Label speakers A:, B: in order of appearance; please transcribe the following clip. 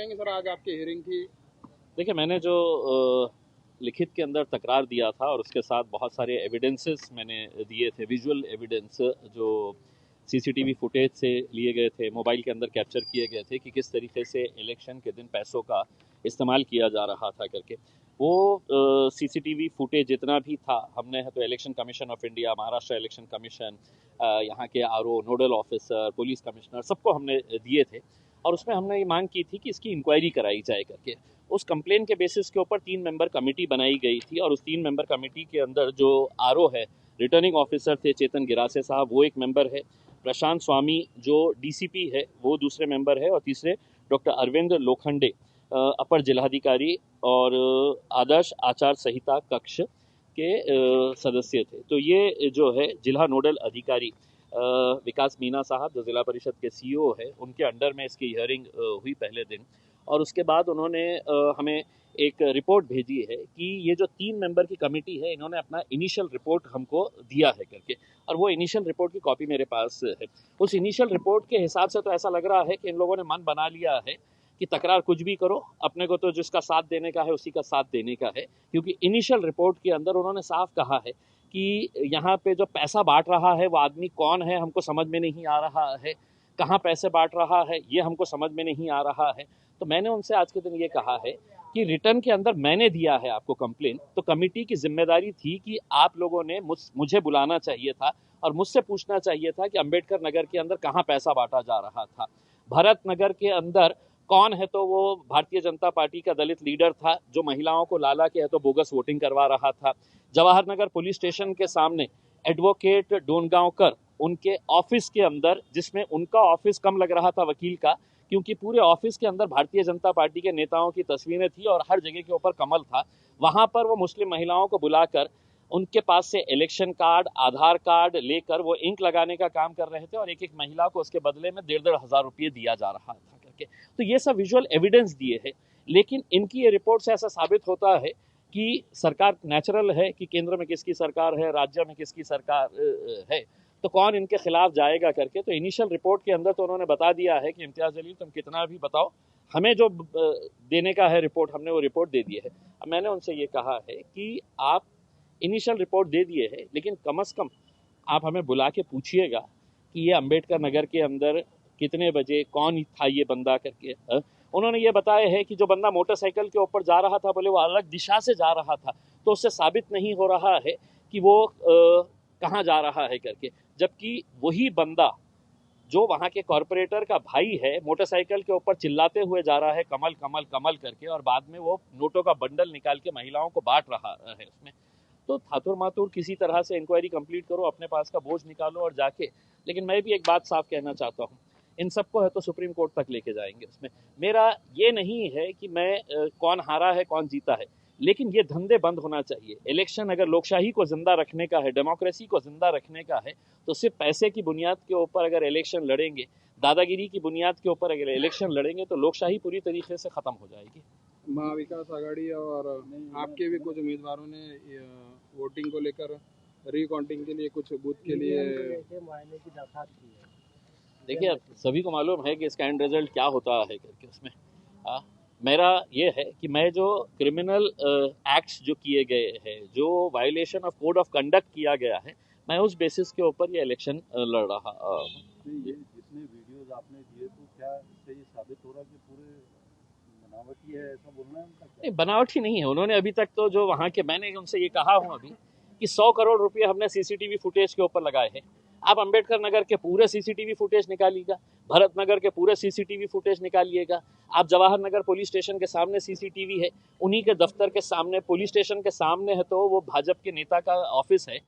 A: कहेंगे सर, आज आपकी हियरिंग थी।
B: देखिए, मैंने जो लिखित के अंदर तकरार दिया था और उसके साथ बहुत सारे एविडेंसेस मैंने दिए थे, विजुअल एविडेंस जो सीसीटीवी फुटेज से लिए गए थे, मोबाइल के अंदर कैप्चर किए गए थे कि किस तरीके से इलेक्शन के दिन पैसों का इस्तेमाल किया जा रहा था करके। वो सीसीटीवी फुटेज जितना भी था, हमने तो election commission of India, Maharashtra election commission, यहाँ के RO, nodal officer, police commissioner, सबको हमने दिए थे और उसमें हमने ये मांग की थी कि इसकी इंक्वायरी कराई जाए करके। उस कंप्लेन के बेसिस के ऊपर 3 मेंबर कमेटी बनाई गई थी और उस 3 मेंबर कमेटी के अंदर जो आरओ है, रिटर्निंग ऑफिसर थे चेतन गिरासे साहब, वो एक मेंबर है, प्रशांत स्वामी जो डीसीपी है वो दूसरे मेंबर है और तीसरे डॉक्टर अरविंद लोखंडे अपर जिलाधिकारी और आदर्श आचार संहिता कक्ष के सदस्य थे। तो ये जो है जिला नोडल अधिकारी विकास मीना साहब जो जिला परिषद के सीईओ है, उनके अंडर में इसकी हियरिंग हुई पहले दिन और उसके बाद उन्होंने हमें एक रिपोर्ट भेजी है कि ये जो 3 मेंबर की कमेटी है, इन्होंने अपना इनिशियल रिपोर्ट हमको दिया है करके, और वो इनिशियल रिपोर्ट की कॉपी मेरे पास है। उस इनिशियल रिपोर्ट के हिसाब से तो ऐसा लग रहा है कि इन लोगों ने मन बना लिया है कि तकरार कुछ भी करो, अपने को तो जिसका साथ देने का है उसी का साथ देने का है, क्योंकि इनिशियल रिपोर्ट के अंदर उन्होंने साफ कहा है कि यहाँ पे जो पैसा बांट रहा है वो आदमी कौन है हमको समझ में नहीं आ रहा है, कहाँ पैसे बांट रहा है ये हमको समझ में नहीं आ रहा है। तो मैंने उनसे आज के दिन ये कहा है कि रिटर्न के अंदर मैंने दिया है आपको कंप्लेन, तो कमेटी की जिम्मेदारी थी कि आप लोगों ने मुझे बुलाना चाहिए था और मुझसे पूछना चाहिए था कि अंबेडकर नगर के अंदर कहाँ पैसा बांटा जा रहा था, भरत नगर के अंदर कौन है, तो वो भारतीय जनता पार्टी का दलित लीडर था जो महिलाओं को लाला के है तो बोगस वोटिंग करवा रहा था। जवाहर नगर पुलिस स्टेशन के सामने एडवोकेट डोनगांवकर, उनके ऑफिस के अंदर, जिसमें उनका ऑफिस कम लग रहा था वकील का, क्योंकि पूरे ऑफिस के अंदर भारतीय जनता पार्टी के नेताओं की तस्वीरें थी और हर जगह के ऊपर कमल था, वहां पर वो मुस्लिम महिलाओं को बुलाकर उनके पास से इलेक्शन कार्ड, आधार कार्ड लेकर वो इंक लगाने का काम कर रहे थे और एक एक महिला को उसके बदले में 1,500 हजार रुपये दिया जा रहा था करके। तो ये सब विजुअल एविडेंस दिए हैं, लेकिन इनकी ये रिपोर्ट से ऐसा साबित होता है कि सरकार नेचुरल है कि केंद्र में किसकी सरकार है, राज्य में किसकी सरकार है, तो कौन इनके खिलाफ जाएगा करके। तो इनिशियल रिपोर्ट के अंदर तो उन्होंने बता दिया है कि इम्तियाज जलील तुम कितना भी बताओ, हमें जो देने का है रिपोर्ट, हमने वो रिपोर्ट दे दी है। अब मैंने उनसे ये कहा है कि आप इनिशियल रिपोर्ट दे दिए है, लेकिन कम से कम आप हमें बुला के पूछिएगा कि ये अंबेडकर नगर के अंदर कितने बजे कौन था ये बंदा करके। उन्होंने ये बताया है कि जो बंदा मोटरसाइकिल के ऊपर जा रहा था, बोले वो अलग दिशा से जा रहा था, तो उससे साबित नहीं हो रहा है कि वो कहाँ जा रहा है करके, जबकि वही बंदा जो वहाँ के कॉरपोरेटर का भाई है मोटरसाइकिल के ऊपर चिल्लाते हुए जा रहा है कमल कमल कमल करके, और बाद में वो नोटों का बंडल निकाल के महिलाओं को बांट रहा है उसमें। तो थातुर मातुर किसी तरह से इंक्वायरी कंप्लीट करो, अपने पास का बोझ निकालो और जाके। लेकिन मैं भी एक बात साफ कहना चाहता हूँ, इन सबको है तो सुप्रीम कोर्ट तक लेके जाएंगे। उसमें मेरा ये नहीं है कि मैं कौन हारा है कौन जीता है, लेकिन ये धंधे बंद होना चाहिए। इलेक्शन अगर लोकशाही को जिंदा रखने का है, डेमोक्रेसी को जिंदा रखने का है, तो सिर्फ पैसे की बुनियाद के ऊपर अगर इलेक्शन लड़ेंगे, दादागिरी की बुनियाद के ऊपर अगर इलेक्शन लड़ेंगे, तो लोकशाही पूरी तरीके से खत्म हो जाएगी।
A: महाविकास आघाड़ी और आपके भी कुछ उम्मीदवारों ने वोटिंग को लेकर रिकाउंटिंग के लिए कुछ बूथ के लिए मुआयने की दरखास्त की है।
B: देखिए, सभी को मालूम है कि इसका एंड रिजल्ट क्या होता है करके। उसमें मेरा ये है कि मैं जो क्रिमिनल एक्ट्स जो किए गए हैं, जो violation of code of conduct किया गया है, मैं उस बेसिस के ऊपर ये इलेक्शन लड़ रहा हूँ।
C: ये जितने वीडियोस आपने दिए, तो क्या इससे ये साबित हो रहा है कि पूरे बनावटी है, ऐसा बोलना है उनका?
B: नहीं, बनावटी नहीं है। उन्होंने अभी तक तो जो वहाँ के, मैंने उनसे ये कहा हूँ अभी कि 100 करोड़ रुपये हमने सीसीटीवी फुटेज के ऊपर लगाए हैं। आप अंबेडकर नगर के पूरे सीसीटीवी फुटेज निकालिएगा, भरत नगर के पूरे सीसीटीवी फुटेज निकालिएगा, आप जवाहर नगर पुलिस स्टेशन के सामने सीसीटीवी है, उन्हीं के दफ्तर के सामने, पुलिस स्टेशन के सामने है तो वो भाजपा के नेता का ऑफिस है।